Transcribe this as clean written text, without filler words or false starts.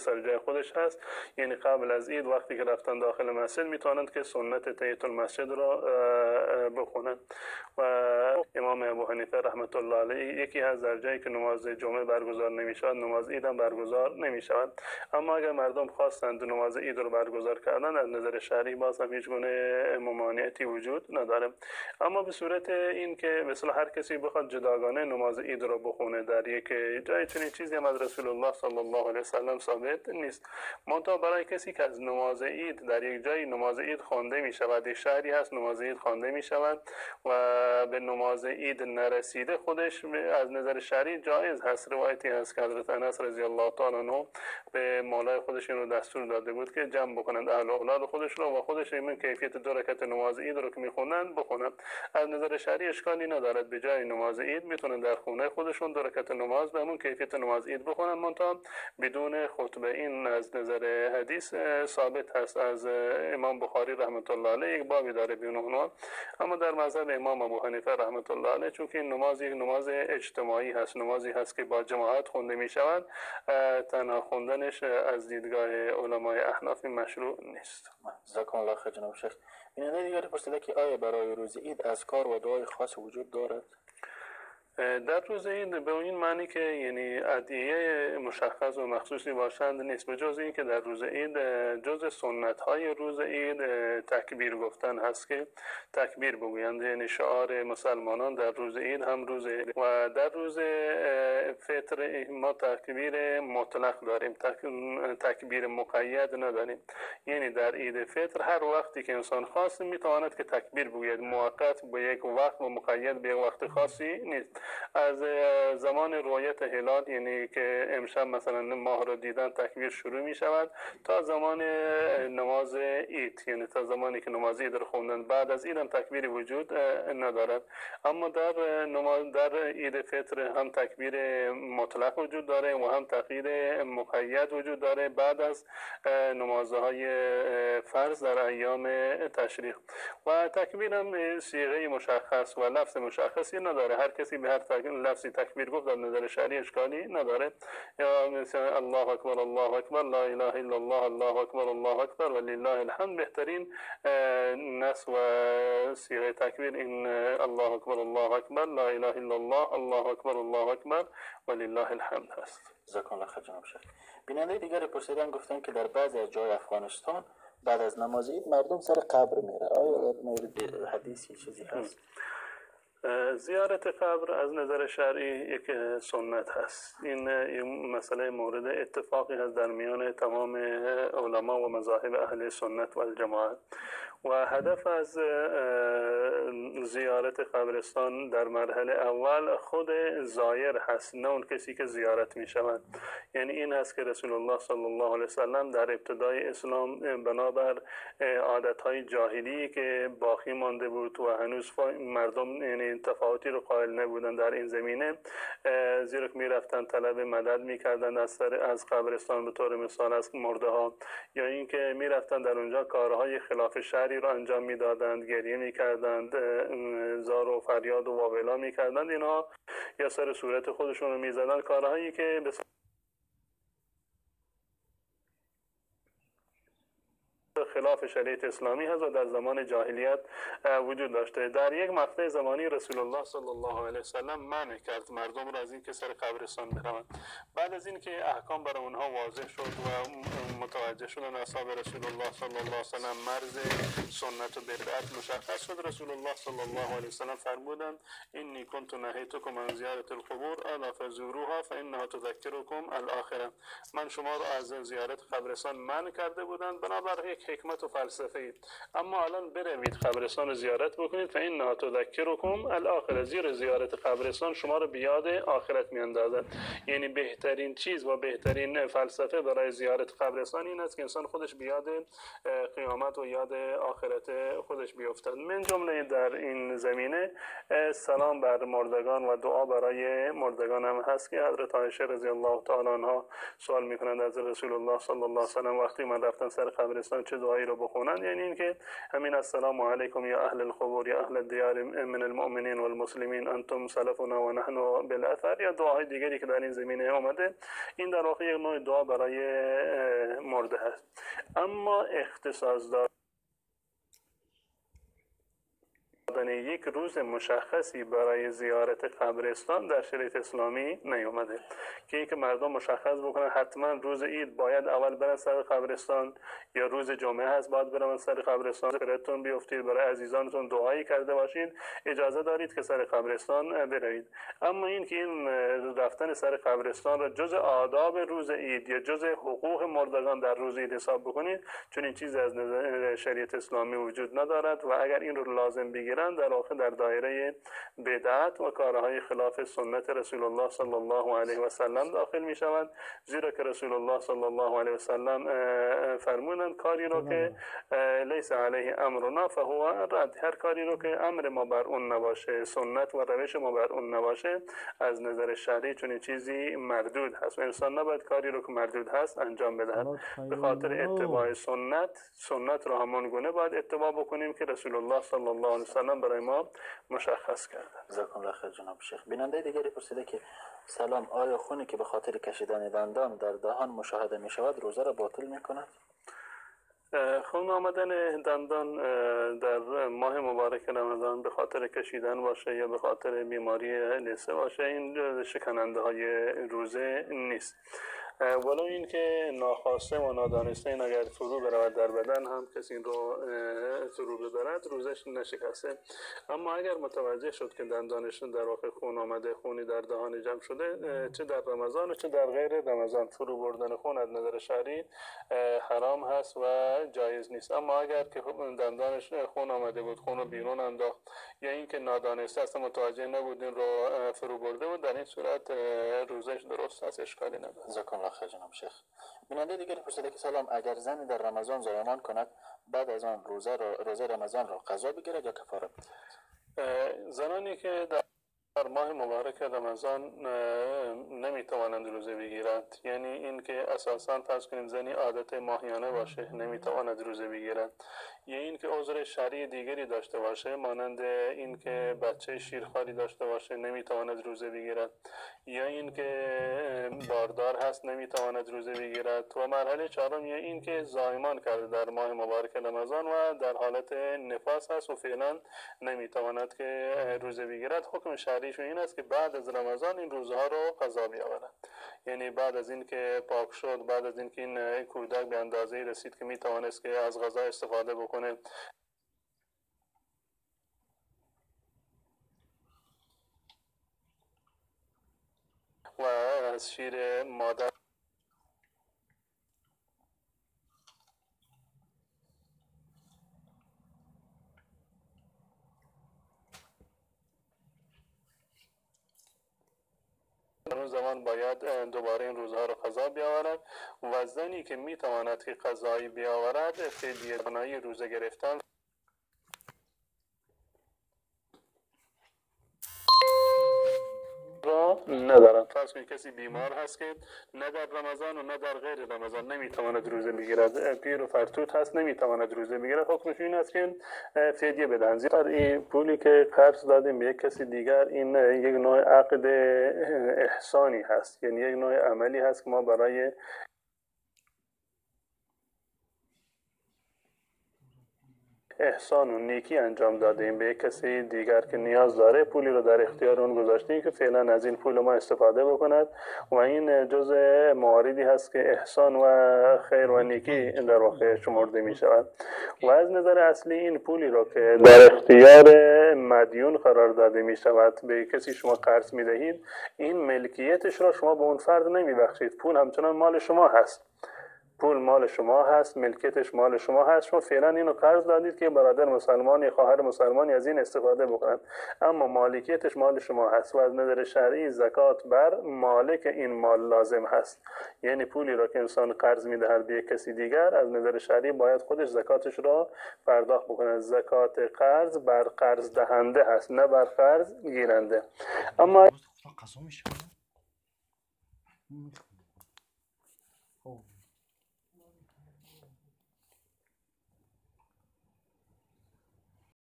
سر جای خودش هست. یعنی قبل از عید وقتی که رفتن داخل مسجد میتونند که سنت تحیت المسجد را بخونند. و امام ابو حنیفه رحمت الله علیه یکی از در جایی که نماز جمعه برگزار نمیشود نماز عید هم برگزار نمیشود. اما اگر مردم خواستند نماز عید رو برگزار کردن از نظر شرعی باز هم هیچ گونه ممانعتی وجود نداره. اما به صورت این که مثلا هر کسی بخواد جداگانه نماز عید رو بخونه در یک جای چنین چیزی هم از رسول الله صلی الله علیه وسلم ثابت نیست. منتها برای کسی که از نماز عید در یک جای نماز عید خوانده می شود، یک شهری هست نماز عید خوانده می شود و به نماز عید نرسیده خودش از نظر شرعی جایز هست. روایتی هست که حضرت انس رضی الله تعالی عنه به مولای خودش رو دستور داده بود که جمع بکنند اهل اولاد خودش رو و خودش این کیفیت دو رکعت نماز عید رو که میخونن بخونن. از نظر شرعی اشکالی ندارد، به جای نماز عید میتونن در خونه خودشون دو رکعت نماز به همون کیفیت نماز عید بخونن، منتها بدون خطبه. این از نظر حدیث ثابت هست از امام بخاری رحمت الله علیه، یک بابی داره به عنوان. اما در مذهب امام ابو حنیفه رحمت الله علیه چون که این نماز یک نماز اجتماعی هست، نمازی هست که با جماعت خونده می شود، تنها خوندنش از دیدگاه علمای احناف مشروع نیست. جزاکم الله خیر جناب شیخ. بیننده دیگری پرسیده که آیا برای روز عید اذکار و دعای خاص وجود دارد؟ در روز عید به این معنی که یعنی ادعیه مشخص و مخصوصی باشند نیست، به جز این که در روز عید جز سنت های روز عید تکبیر گفتن هست که تکبیر بگویند. یعنی شعار مسلمانان در روز عید هم روز عید. و در روز فطر ما تکبیر مطلق داریم، تکبیر مقید نداریم. یعنی در عید فطر هر وقتی که انسان خواست میتواند که تکبیر بگوید، موقت به یک وقت و مقید به یک وقت خاصی نیست. از زمان رؤیت هلال یعنی که امشب مثلا ماه رو دیدن تکبیر شروع می شود تا زمان نماز عید، یعنی تا زمانی که نماز عید رو خوندن. بعد از عید هم تکبیری وجود ندارد. اما در عید فطر هم تکبیر مطلق وجود داره و هم تکبیر مقید وجود داره بعد از نمازهای فرض در ایام تشریق. و تکبیر هم صیغه مشخص و لفظ مشخصی نداره، هر کسی به هر لفظی تکبیر گفت در نظر شرعی اشکالی نداره. یا مثلا الله اکبر الله اکبر لا اله الا الله الله اکبر الله اکبر ولله الحمد. بهترین نص و صیغه تکبیر این الله اکبر الله اکبر لا اله الا الله الله اکبر الله اکبر ولله الحمد هست. جزاکم الله خیر جناب شیخ. بیننده دیگر پرسیدن گفتن که در بعضی از جای افغانستان بعد از نماز عید مردم سر قبر میره، آیا در مورد حدیثی چیزی هست؟ زیارت قبر از نظر شرعی یک سنت هست. این مسئله مورد اتفاقی هست در میان تمام علما و مذاهب اهل سنت و الجماعت. و هدف از زیارت قبرستان در مرحله اول خود زایر هست، نه اون کسی که زیارت می شود. یعنی این هست که رسول الله صلی الله علیه وسلم در ابتدای اسلام بنابر عادتهای جاهلی که باقی مانده بود و هنوز مردم یعنی تفاوتی رو قائل نبودن در این زمینه، زیرا که می رفتن طلب مدد می کردن از قبرستان، به طور مثال از مرده ها، یا اینکه می رفتن در اونجا کارهای خلاف شرعی رو انجام می دادند، گریه می کردند، زار و فریاد و واویلا می کردند، اینها یا سر صورت خودشون رو می زدن، کارهایی که خلاف شریعت اسلامی هست و در زمان جاهلیت وجود داشته. در یک مقطع زمانی رسول الله صلی الله علیه وسلم منع کرد مردم را از این که سر قبرستان بروند. بعد از این که احکام برای اونها واضح شد و متوجه شدن اصحاب رسول الله صلی الله علیه وسلم مرز سنت و بدعت مشخص شد، رسول الله صلی الله علیه وسلم فرمودند انی کنت نهیتکم عن زیارت القبور الا فزوروها فانها تذکرکم الاخره. من شما را از زیارت قبرستان منع کرده بودند بنابر یک حکمت و فلسفه، اما الان بروید قبرستان رو زیارت بکنید فانها تذکرکم الاخره، زیر زیارت قبرستان شما رو به یاد آخرت میاندازد. یعنی بهترین چیز و بهترین فلسفه برای زیارت قبرستان این است که انسان خودش به یاد قیامت و یاد آخرت خودش بیفتد. من جمله در این زمینه سلام بر مردگان و دعا برای مردگان هم هست که حضرت عایشه رضی الله تعالی عنها سوال میکنند از رسول الله صلی الله علیه و سلم وقتی من رفتن سر قبرستان چه دعایی رو بخونن، یعنی اینکه همین السلام علیکم یا اهل القبور یا اهل الدیار من المؤمنین والمسلمین انتم سلفنا و نحن بالاثر یا دعاهای دیگری که در این زمینه اومده، این در واقع یک نوع دعا برای مرده هست. اما اختصاص دادن یک روز مشخصی برای زیارت قبرستان در شریعت اسلامی نیومده که اینکه مردم مشخص بکنن حتما روز عید باید اول برن سر قبرستان یا روز جمعه هست باید برن سر قبرستان، براتون بیفتید، برای عزیزانتون دعایی کرده باشید، اجازه دارید که سر قبرستان بروید. اما این که این رفتن سر قبرستان را جز آداب روز عید یا جز حقوق مردگان در روز عید حساب بکنید، چون این چیزی از نظر شریعت اسلامی وجود ندارد و اگر این رو لازم بگیرن در واقع در دایره بدعت و کارهای خلاف سنت رسول الله صلی الله علیه و سلم داخل می شوند، زیرا که رسول الله صلی الله علیه و سلم فرمودند کاری رو که لیس علیه امرنا فهو رد، هر کاری رو که امر ما بر اون نباشه، سنت و روش ما بر اون نباشه، از نظر شرعی چون چیزی مردود هست و انسان نباید کاری رو که مردود هست انجام بدهد. به خاطر اتباع سنت رو همان گونه باید اتباع بکنیم که رسول الله صلی الله علیه و سلم برای ما مشخص کردن. جزاکم الله خیر جناب شیخ. بیننده دیگری پرسیده که سلام، آیا خونی که به خاطر کشیدن دندان در دهان مشاهده می شود روزه را باطل می کند؟ خون آمدن دندان در ماه مبارک رمضان به خاطر کشیدن باشه یا به خاطر بیماری لثه باشه، این شکننده های روزه نیست. ولو این که ناخواسته و نادانسته این اگر فرو برود در بدن هم کسی این رو فرو ببرد روزش نشکسته. اما اگر متوجه شد که دندانش در واقع خون آمده، خونی در دهان جمع شده، چه در رمضان و چه در غیر رمضان، فرو بردن خون از نظر شرعی حرام هست و جایز نیست. اما اگر که دندانش خون آمده بود، خون رو بیرون انداخت یا اینکه نادانسته اصلا متوجه نبود این رو فرو برده بود، در این صورت روزش درست است، اشکالی نداره. خیر جناب شیخ. بیننده دیگری پرسیده که سلام، اگر زنی در رمضان زایمان کند بعد از آن روزه رمضان را قضا بگیرد یا کفاره بدهد؟ زنانی که در ماه مبارک رمضان نمیتوانند روزه بگیرند، یعنی این که اساساً فرض کنیم زنی عادت ماهیانه باشه نمیتواند روزه بگیرد، یا این که عذر شرعی دیگری داشته باشه مانند این که بچه شیرخواری داشته باشه نمیتواند روزه بگیرد، یا این که باردار هست نمیتواند روزه بگیرد، و مرحله چهارم یا این که زایمان کرده در ماه مبارک رمضان و در حالت نفاس هست و فعلا نمیتواند که روزه بگیرد. حکم شرعیشون این است که بعد از رمضان این روزها رو قضا بیاورد، یعنی بعد از این که پاک شد، بعد از این که این کودک به اندازه‌ای رسید که میتوانست که از غذا استفاده بکنه و از شیر مادر اون زمان باید دوباره این روزها رو قضا بیاورد. و زنی که میتواند که قضایی بیاورد فدیه دانایی روزه گرفتن را ندارد. فرض کنید کسی بیمار هست که نه در رمضان و نه در غیر رمضان نمیتواند روزه بگیرد، پیر و فرتوت هست نمیتواند روزه بگیرد، حکمش این است که فدیه بدهند. زیرا این پولی که قرض دادیم به یک کسی دیگر این یک نوع عقد احسانی هست، یعنی یک نوع عملی هست که ما برای احسان و نیکی انجام دادیم به یک کسی دیگر که نیاز داره، پولی رو در اختیار اون گذاشتیم که فعلا از این پول ما استفاده بکند و این جزء مواردی هست که احسان و خیر و نیکی در واقع شمرده می شود. و از نظر اصلی این پولی رو که در اختیار مدیون قرار داده می شود، به کسی شما قرض می دهید، این ملکیتش را شما به اون فرد نمی بخشید، پول همچنان مال شما هست، پول مال شما هست، ملکیتش مال شما هست، شما فعلا اینو قرض دادید که برادر مسلمان یا خواهر مسلمانی از این استفاده بکنند، اما مالکیتش مال شما هست و از نظر شرعی زکات بر مالک این مال لازم هست. یعنی پولی را که انسان قرض میدهد به کسی دیگر از نظر شرعی باید خودش زکاتش را پرداخت بکند. زکات قرض بر قرض دهنده هست نه بر قرض گیرنده. اما